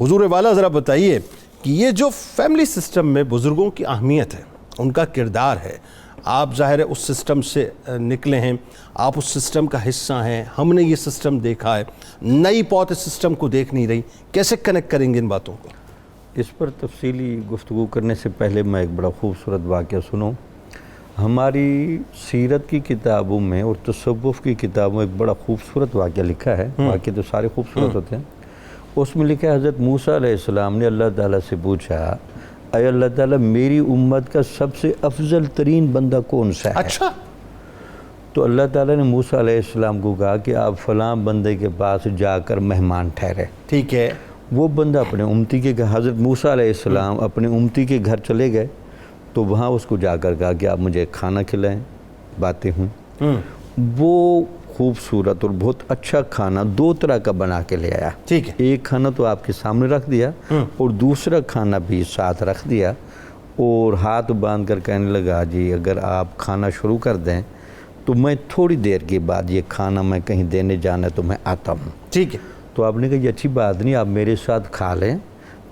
حضور والا ذرا بتائیے کہ یہ جو فیملی سسٹم میں بزرگوں کی اہمیت ہے، ان کا کردار ہے، آپ ظاہر ہے اس سسٹم سے نکلے ہیں، آپ اس سسٹم کا حصہ ہیں، ہم نے یہ سسٹم دیکھا ہے، نئی پوت اس سسٹم کو دیکھ نہیں رہی، کیسے کنیکٹ کریں گے ان باتوں کو؟ اس پر تفصیلی گفتگو کرنے سے پہلے میں ایک بڑا خوبصورت واقعہ سنوں. ہماری سیرت کی کتابوں میں اور تصوف کی کتابوں میں ایک بڑا خوبصورت واقعہ لکھا ہے. واقعہ تو سارے خوبصورت ہوتے ہیں. اس میں لکھا ہے حضرت موسیٰ علیہ السلام نے اللہ تعالیٰ سے پوچھا، اے اللہ تعالیٰ میری امت کا سب سے افضل ترین بندہ کون سا ہے؟ اچھا. تو اللہ تعالیٰ نے موسیٰ علیہ السلام کو کہا کہ آپ فلاں بندے کے پاس جا کر مہمان ٹھہرے. ٹھیک ہے. وہ بندہ اپنے امتی کے گھر، حضرت موسیٰ علیہ السلام اپنے امتی کے گھر چلے گئے تو وہاں اس کو جا کر کہا کہ آپ مجھے کھانا کھلائیں، باتیں ہوں. وہ خوبصورت اور بہت اچھا کھانا 2 طرح کا بنا کے لے آیا. ٹھیک ہے. ایک کھانا تو آپ کے سامنے رکھ دیا اور دوسرا کھانا بھی ساتھ رکھ دیا اور ہاتھ باندھ کر کہنے لگا جی اگر آپ کھانا شروع کر دیں تو میں تھوڑی دیر کے بعد یہ کھانا میں کہیں دینے جانا ہے تو میں آتا ہوں. ٹھیک ہے. تو آپ نے کہا یہ اچھی بات نہیں، آپ میرے ساتھ کھا لیں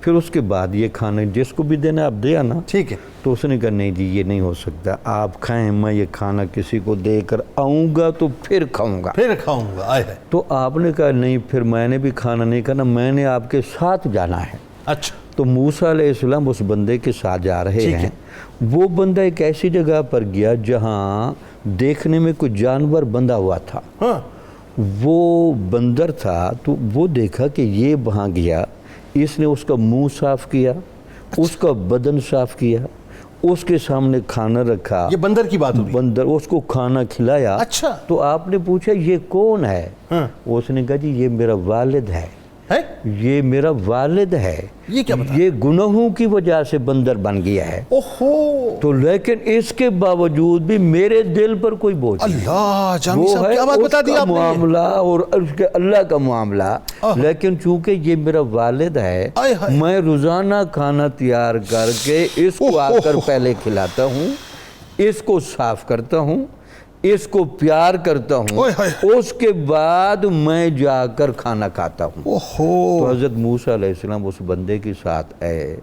پھر اس کے بعد یہ کھانا جس کو بھی دینا آپ دے آنا. ٹھیک ہے. تو اس نے کہا نہیں جی یہ نہیں ہو سکتا، آپ کھائیں، میں یہ کھانا کسی کو دے کر آؤں گا تو پھر کھاؤں گا. پھر کھاؤں گا. آئے ہے. تو آپ نے کہا نہیں پھر میں نے بھی کھانا نہیں کھانا، میں نے آپ کے ساتھ جانا ہے. اچھا. تو موسیٰ علیہ السلام اس بندے کے ساتھ جا رہے ہیں. وہ بندہ ایک ایسی جگہ پر گیا جہاں دیکھنے میں کوئی جانور بندھا ہوا تھا. ہاں. وہ بندر تھا تو وہ دیکھا کہ یہ وہاں گیا، اس نے اس کا منہ صاف کیا، اس کا بدن صاف کیا، اس کے سامنے کھانا رکھا. یہ بندر کی بات ہو رہی ہے. بندر اس کو کھانا کھلایا. اچھا. تو آپ نے پوچھا یہ کون ہے؟ ہاں. اس نے کہا جی یہ میرا والد ہے. یہ میرا والد ہے. یہ کیا بتا؟ یہ گناہوں کی وجہ سے بندر بن گیا ہے. اوہو. تو لیکن اس کے باوجود بھی میرے دل پر کوئی بوجھ نہیں. اللہ جامی وہ صاحب ہے کیا بات بتا دی اس کا آپ نے. معاملہ اور اس کے اللہ کا معاملہ. لیکن چونکہ یہ میرا والد ہے میں روزانہ کھانا تیار کر کے اس کو آ کر پہلے کھلاتا ہوں، اس کو صاف کرتا ہوں، اس کو پیار کرتا ہوں، اس کے بعد میں جا کر کھانا کھاتا ہوں. تو حضرت موسیٰ علیہ السلام اس بندے کے ساتھ آئے،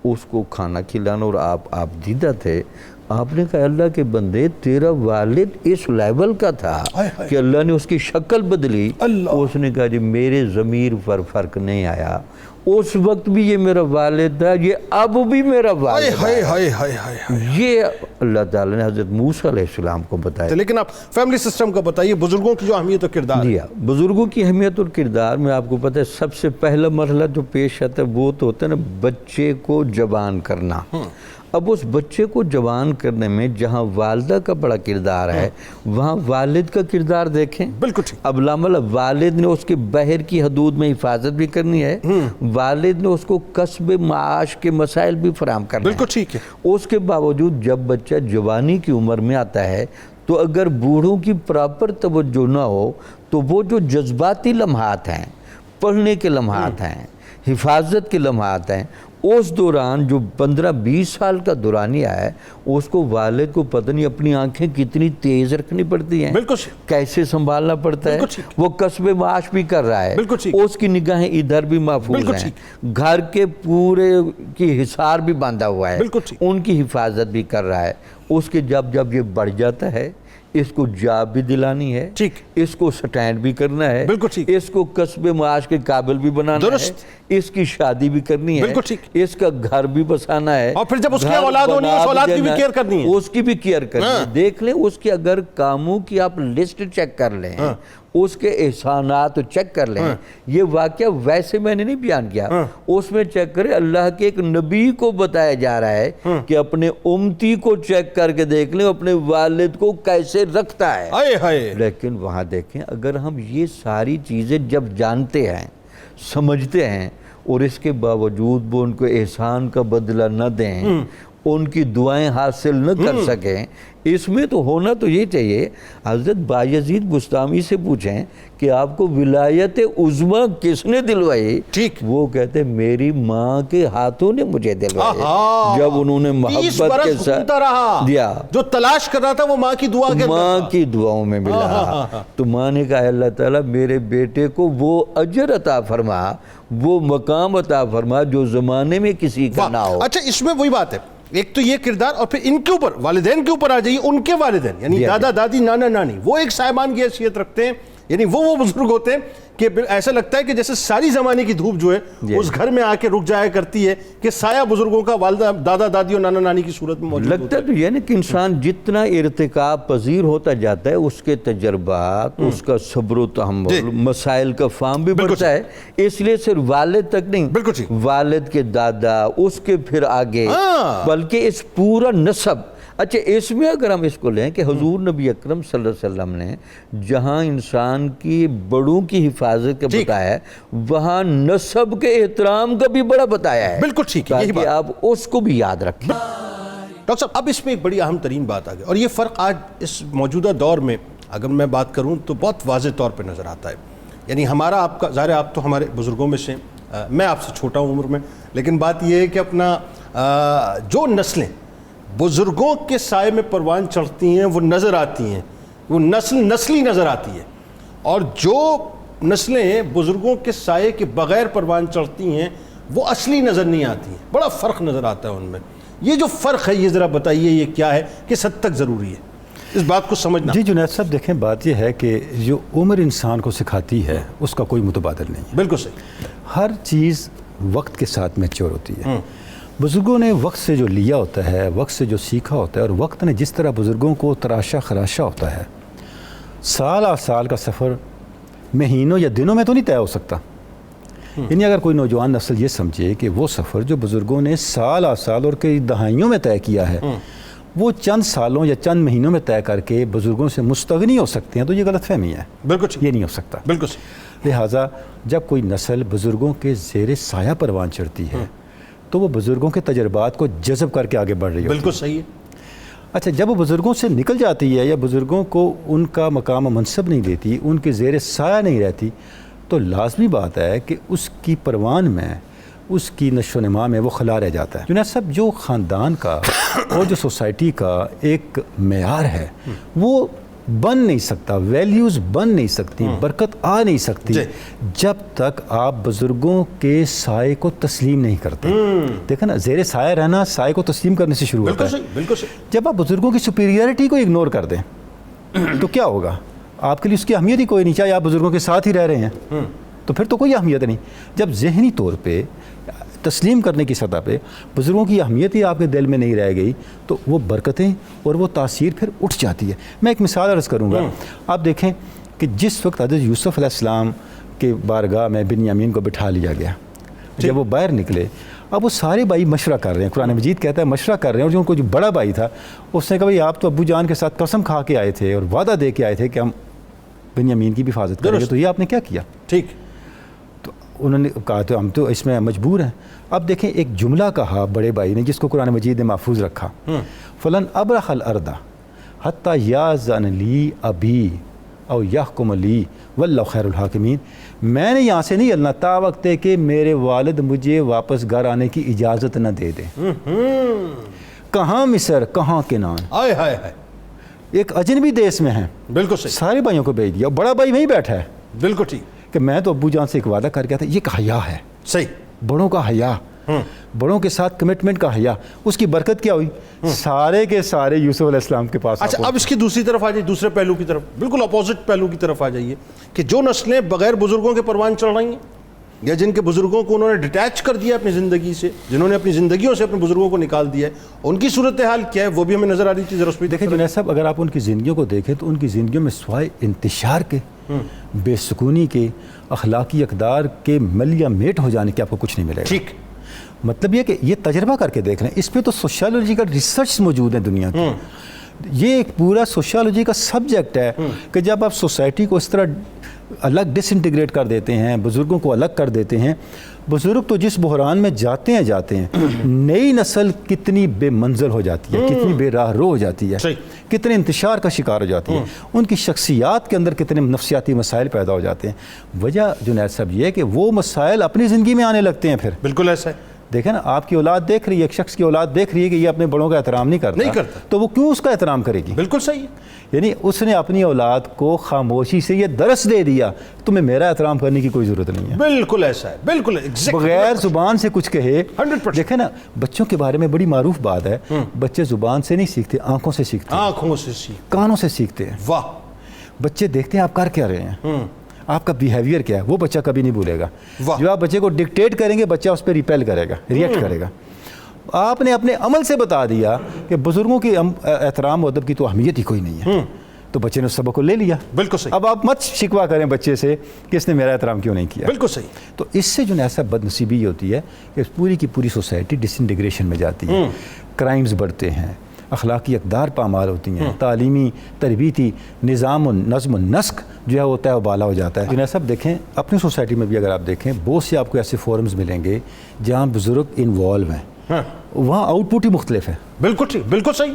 اس کو کھانا کھلانا، اور آپ دیدہ تھے. آپ نے کہا اللہ کے بندے تیرا والد اس لیول کا تھا کہ اللہ نے اس کی شکل بدلی. اس نے کہا جی میرے ضمیر پر فرق نہیں آیا، اس وقت بھی یہ میرا والد تھا، یہ اب بھی میرا والد ہے. یہ اللہ تعالیٰ نے حضرت موسیٰ علیہ السلام کو بتایا. لیکن آپ فیملی سسٹم کا بتائیے، بزرگوں کی جو اہمیت اور کردار. بزرگوں کی اہمیت اور کردار میں آپ کو پتہ ہے سب سے پہلا مرحلہ جو پیش آتا ہے وہ تو ہوتا ہے نا بچے کو جوان کرنا. اب اس بچے کو جوان کرنے میں جہاں والدہ کا بڑا کردار ہے وہاں والد کا کردار دیکھیں. بالکل ٹھیک. اب لامل والد نے اس کے بہر کی حدود میں حفاظت بھی کرنی ہے، والد نے اس کو کسب معاش کے مسائل بھی فراہم کرنا ہے. بالکل ٹھیک ہے. اس کے باوجود جب بچہ جوانی کی عمر میں آتا ہے تو اگر بوڑھوں کی پراپر توجہ نہ ہو تو وہ جو جذباتی لمحات ہیں، پڑھنے کے لمحات ہیں، حفاظت کے لمحات ہیں، اس دوران جو 15-20 سال کا دورانیہ ہے اس کو والد کو پتہ نہیں اپنی آنکھیں کتنی تیز رکھنی پڑتی ہیں، کیسے سنبھالنا پڑتا ہے. وہ کسب معاش بھی کر رہا ہے، اس کی نگاہیں ادھر بھی محفوظ ہیں، گھر کے پورے کی حصار بھی باندھا ہوا ہے، ان کی حفاظت بھی کر رہا ہے. اس کے جب یہ بڑھ جاتا ہے اس کو جاب بھی دلانی ہے، اس کو سٹینڈ بھی کرنا ہے، اس کو کسب معاش کے قابل بھی بنانا ہے، اس کی شادی بھی کرنی ہے، اس کا گھر بھی بسانا ہے، اور پھر جب اس کی اولاد ہونی ہے اس اولاد کی بھی کیئر کرنی ہے، اس کی بھی کیئر کرنی ہے. دیکھ لیں اس کے اگر کاموں کی آپ لسٹ چیک کر لیں اس کے احسانات چیک کر لیں. یہ واقعہ ویسے میں نے نہیں بیان کیا, اس میں چیک کریں اللہ کے ایک نبی کو بتایا جا رہا ہے کہ اپنے امتی کو چیک کر کے دیکھ لیں اپنے والد کو کیسے رکھتا ہے. لیکن وہاں دیکھیں اگر ہم یہ ساری چیزیں جب جانتے ہیں سمجھتے ہیں اور اس کے باوجود وہ ان کو احسان کا بدلہ نہ دیں, ان کی دعائیں حاصل نہ کر سکیں, اس میں تو ہونا تو یہ چاہیے. حضرت بایزید بستامی سے پوچھیں کہ آپ کو ولایت عظمی کس نے دلوائی, ٹھیک, وہ کہتے ہیں میری ماں کے ہاتھوں نے مجھے دلوائی. جب انہوں نے محبت کے ساتھ دیا, جو تلاش کر رہا تھا وہ ماں کی دعا کے ماں کی دعاؤں میں ملا, تو ماں نے کہا اللہ تعالیٰ میرے بیٹے کو وہ اجر عطا فرما, وہ مقام عطا فرما جو زمانے میں کسی کا نہ ہو. اچھا اس میں وہی بات ہے, ایک تو یہ کردار, اور پھر ان کے اوپر والدین کے اوپر آ جائیے. ان کے والدین یعنی دادا دادی نانا نانی وہ ایک صاحبان کی حیثیت رکھتے ہیں, یعنی وہ بزرگ ہوتے ہیں کہ ایسا لگتا ہے کہ جیسے ساری زمانے کی دھوپ جو ہے اس گھر میں آ کے رک جایا کرتی ہے کہ سایہ بزرگوں کا والدہ دادا دادی اور نانا نانی کی صورت میں موجود لگتا ہے. تو یعنی کہ انسان جتنا ارتکاب پذیر ہوتا جاتا ہے اس کے تجربات, اس کا صبر و تحمل, مسائل کا فہم بھی بڑھتا ہے. اس لیے صرف والد تک نہیں, والد کے دادا, اس کے پھر آگے, بلکہ اس پورا نسب. اچھا اس میں اگر ہم اس کو لیں کہ حضور نبی اکرم صلی اللہ علیہ وسلم نے جہاں انسان کی بڑوں کی حفاظت کا بتایا ہے, وہاں نسب کے احترام کا بھی بڑا بتایا ہے. بالکل ٹھیک ہے, تاکہ آپ اس کو بھی یاد رکھیں. ڈاکٹر صاحب اب اس میں ایک بڑی اہم ترین بات آ گئی, اور یہ فرق آج اس موجودہ دور میں اگر میں بات کروں تو بہت واضح طور پہ نظر آتا ہے. یعنی ہمارا آپ کا ظاہر ہے, آپ تو ہمارے بزرگوں میں سے, میں آپ سے چھوٹا ہوں عمر میں, لیکن بات یہ ہے کہ اپنا جو نسلیں بزرگوں کے سائے میں پروان چڑھتی ہیں وہ نظر آتی ہیں, وہ نسلی نظر آتی ہے, اور جو نسلیں بزرگوں کے سائے کے بغیر پروان چڑھتی ہیں وہ اصلی نظر نہیں آتی ہیں. بڑا فرق نظر آتا ہے ان میں. یہ جو فرق ہے یہ ذرا بتائیے یہ کیا ہے, کس حد تک ضروری ہے اس بات کو سمجھنا؟ جی جنید صاحب دیکھیں بات یہ ہے کہ جو عمر انسان کو سکھاتی ہے اس کا کوئی متبادل نہیں ہے. بالکل صحیح. ہر چیز وقت کے ساتھ میچور ہوتی ہے. بزرگوں نے وقت سے جو لیا ہوتا ہے, وقت سے جو سیکھا ہوتا ہے, اور وقت نے جس طرح بزرگوں کو تراشا خراشا ہوتا ہے, سال آ سال کا سفر مہینوں یا دنوں میں تو نہیں طے ہو سکتا. یعنی اگر کوئی نوجوان نسل یہ سمجھے کہ وہ سفر جو بزرگوں نے سال آ سال اور کئی دہائیوں میں طے کیا ہے وہ چند سالوں یا چند مہینوں میں طے کر کے بزرگوں سے مستغنی ہو سکتے ہیں, تو یہ غلط فہمی ہے. بالکل یہ نہیں ہو سکتا. بالکل. لہٰذا جب کوئی نسل بزرگوں کے زیر سایہ پروان چڑھتی ہے تو وہ بزرگوں کے تجربات کو جذب کر کے آگے بڑھ رہی ہے. بالکل صحیح ہے. اچھا جب وہ بزرگوں سے نکل جاتی ہے یا بزرگوں کو ان کا مقام و منصب نہیں دیتی, ان کے زیر سایہ نہیں رہتی, تو لازمی بات ہے کہ اس کی پروان میں, اس کی نشو و نما میں وہ خلا رہ جاتا ہے. جنید صاحب جو خاندان کا اور جو سوسائٹی کا ایک معیار ہے وہ بن نہیں سکتا, ویلیوز بن نہیں سکتی, برکت آ نہیں سکتی جب تک آپ بزرگوں کے سائے کو تسلیم نہیں کرتے. دیکھیں نا, زیر سایہ رہنا سائے کو تسلیم کرنے سے شروع ہوتا ہے. بالکل صحیح. جب آپ بزرگوں کی سپیریئرٹی کو اگنور کر دیں تو کیا ہوگا, آپ کے لیے اس کی اہمیت ہی کوئی نہیں, چاہے آپ بزرگوں کے ساتھ ہی رہ رہے ہیں تو پھر تو کوئی اہمیت نہیں. جب ذہنی طور پہ تسلیم کرنے کی سطح پہ بزرگوں کی اہمیت ہی آپ کے دل میں نہیں رہ گئی تو وہ برکتیں اور وہ تاثیر پھر اٹھ جاتی ہے. میں ایک مثال عرض کروں گا. آپ دیکھیں کہ جس وقت حضرت یوسف علیہ السلام کے بارگاہ میں بنیامین کو بٹھا لیا گیا, جب وہ باہر نکلے, اب وہ سارے بھائی مشورہ کر رہے ہیں, قرآن مجید کہتا ہے مشورہ کر رہے ہیں, اور جو ان کو جو بڑا بھائی تھا اس نے کہا بھائی آپ تو ابو جان کے ساتھ قسم کھا کے آئے تھے اور وعدہ دے کے آئے تھے کہ ہم بنیامین کی بھی حفاظت کریں گے, تو یہ آپ نے کیا کیا؟ ٹھیک. تو انہوں نے کہا تو ہم تو اس میں مجبور ہیں. اب دیکھیں ایک جملہ کہا بڑے بھائی نے جس کو قرآن مجید نے محفوظ رکھا, فلن ابرح الارض حتی یاذن لی ابی او یحکم لی واللہ خیر الحاکمین, میں نے یہاں سے نہیں ہلنا تا وقت ہے کہ میرے والد مجھے واپس گھر آنے کی اجازت نہ دے دیں. کہاں مصر, کہاں کنعان, ہائے ہائے ہائے, ایک اجنبی دیس میں ہیں. بالکل صحیح. سارے بھائیوں کو بھیج دیا, بڑا بھائی وہیں بیٹھا ہے. بالکل ٹھیک. کہ میں تو ابو جان سے ایک وعدہ کر کے تھا, یہ کہ حیا ہے. صحیح. بڑوں کا حیا, بڑوں کے ساتھ کمٹمنٹ کا حیا, اس کی برکت کیا ہوئی, سارے کے سارے یوسف علیہ السلام کے پاس. اچھا اب اس کی دوسری طرف آ جائیے, دوسرے پہلو کی طرف, بالکل اپوزٹ پہلو کی طرف آ جائیے کہ جو نسلیں بغیر بزرگوں کے پروان چڑھ رہی ہیں یا جن کے بزرگوں کو انہوں نے ڈیٹیچ کر دیا اپنی زندگی سے, جنہوں نے اپنی زندگیوں سے اپنے بزرگوں کو نکال دیا ہے, ان کی صورتحال کیا ہے وہ بھی ہمیں نظر آ رہی تھی. ذرا اس پہ دیکھیں جنید صاحب, اگر آپ ان کی زندگیوں کو دیکھیں تو ان کی زندگیوں میں سوائے انتشار کے بے سکونی کے، اخلاقی اقدار کے مل یا میٹ ہو جانے کے آپ کو کچھ نہیں ملے گا۔ ٹھیک، مطلب یہ کہ یہ تجربہ کر کے دیکھ لیں، اس پہ تو سوشیالوجیکل ریسرچ موجود ہیں دنیا کی۔ یہ ایک پورا سوشیالوجی کا سبجیکٹ ہے کہ جب آپ سوسائٹی کو اس طرح الگ ڈس انٹیگریٹ کر دیتے ہیں، بزرگوں کو الگ کر دیتے ہیں، بزرگ تو جس بحران میں جاتے ہیں نئی نسل کتنی بے منزل ہو جاتی ہے، کتنی بے راہ رو ہو جاتی ہے، کتنے انتشار کا شکار ہو جاتی ہے، ان کی شخصیات کے اندر کتنے نفسیاتی مسائل پیدا ہو جاتے ہیں۔ وجہ جنید صاحب یہ ہے کہ وہ مسائل اپنی زندگی میں آنے لگتے ہیں۔ پھر بالکل ایسا ہے۔ دیکھیں نا، آپ کی اولاد دیکھ رہی ہے، ایک شخص کی اولاد دیکھ رہی ہے کہ یہ اپنے بڑوں کا احترام نہیں کرتا، تو وہ کیوں اس کا احترام کرے گی؟ بالکل صحیح ہے۔ یعنی اس نے اپنی اولاد کو خاموشی سے یہ درس دے دیا، تمہیں میرا احترام کرنے کی کوئی ضرورت نہیں ہے۔ بالکل ایسا ہے، بالکل بغیر زبان سے کچھ کہے۔ دیکھیں نا، بچوں کے بارے میں بڑی معروف بات ہے، بچے زبان سے نہیں سیکھتے، آنکھوں سے سیکھتے ہیں، آنکھوں سے کانوں سے سیکھتے ہیں۔ واہ! بچے دیکھتے ہیں آپ کر کیا رہے ہیں، آپ کا بیہیویئر کیا ہے، وہ بچہ کبھی نہیں بھولے گا۔ جو آپ بچے کو ڈکٹیٹ کریں گے، بچہ اس پہ ریپیل کرے گا، ریئیکٹ کرے گا۔ آپ نے اپنے عمل سے بتا دیا کہ بزرگوں کی احترام و ادب کی تو اہمیت ہی کوئی نہیں ہے، تو بچے نے اس سبق کو لے لیا۔ بالکل صحیح۔ اب آپ مت شکوہ کریں بچے سے کہ اس نے میرا احترام کیوں نہیں کیا۔ بالکل صحیح۔ تو اس سے جو ایسا بد نصیبی یہ ہوتی ہے کہ پوری کی پوری سوسائٹی ڈس انٹیگریشن میں جاتی ہے، کرائمز بڑھتے ہیں، اخلاقی اقدار پامال ہوتی ہیں، تعلیمی تربیتی نظام و نظم و نسق جو ہے وہ طے و بالا ہو جاتا ہے۔ جنید صاحب دیکھیں، اپنی سوسائٹی میں بھی اگر آپ دیکھیں، بہت سے آپ کو ایسے فورمز ملیں گے جہاں بزرگ انوالو ہیں، وہاں آؤٹ پٹ ہی مختلف ہے۔ بالکل ٹھیک، بالکل صحیح،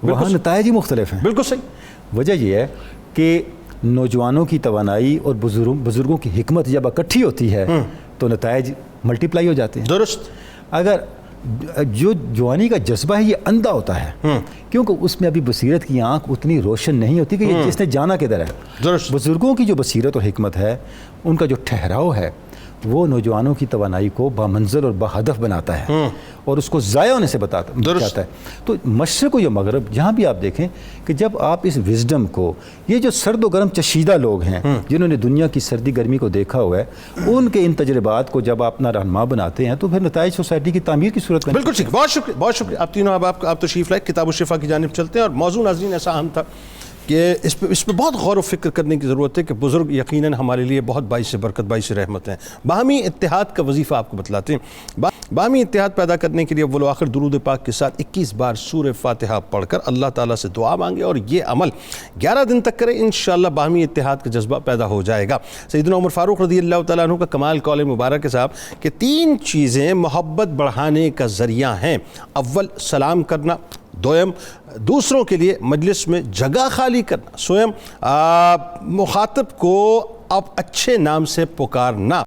وہاں نتائج ہی مختلف ہیں۔ بالکل صحیح۔ وجہ یہ ہے کہ نوجوانوں کی توانائی اور بزرگوں کی حکمت جب اکٹھی ہوتی ہے تو نتائج ملٹیپلائی ہو جاتے ہیں۔ درست۔ اگر جو جوانی کا جذبہ ہے یہ اندھا ہوتا ہے، کیونکہ اس میں ابھی بصیرت کی آنکھ اتنی روشن نہیں ہوتی کہ یہ جس نے جانا کدھر ہے۔ درست۔ بزرگوں کی جو بصیرت اور حکمت ہے، ان کا جو ٹھہراؤ ہے، وہ نوجوانوں کی توانائی کو بامنزل اور باہدف بناتا ہے اور اس کو ضائع ہونے سے بچاتا ہے۔ تو مشرق و یا مغرب جہاں بھی آپ دیکھیں کہ جب آپ اس وزڈم کو، یہ جو سرد و گرم چشیدہ لوگ ہیں جنہوں نے دنیا کی سردی گرمی کو دیکھا ہوا ہے، ان کے ان تجربات کو جب آپ اپنا رہنما بناتے ہیں تو پھر نتائج سوسائٹی کی تعمیر کی صورت میں۔ بالکل ٹھیک، بہت شکریہ، بہت شکریہ آپ تینوں۔ اب آپ تشریف لائے، کتاب الشفا کی جانب چلتے ہیں، اور موضوع ناظرین ایسا اہم تھا کہ اس پہ بہت غور و فکر کرنے کی ضرورت ہے کہ بزرگ یقیناً ہمارے لیے بہت باعث برکت، باعث رحمت ہیں۔ باہمی اتحاد کا وظیفہ آپ کو بتلاتے ہیں۔ باہمی اتحاد پیدا کرنے کے لیے اول و آخر درود پاک کے ساتھ 21 بار سورہ فاتحہ پڑھ کر اللہ تعالیٰ سے دعا مانگے اور یہ عمل 11 دن تک کریں، انشاءاللہ باہمی اتحاد کا جذبہ پیدا ہو جائے گا۔ سیدنا عمر فاروق رضی اللہ تعالیٰ عنہ کا کمال قول مبارک ہے صاحب کہ 3 چیزیں محبت بڑھانے کا ذریعہ ہیں۔ اول سلام کرنا، دویم دوسروں کے لیے مجلس میں جگہ خالی کرنا، سویم مخاطب کو اب اچھے نام سے پکارنا۔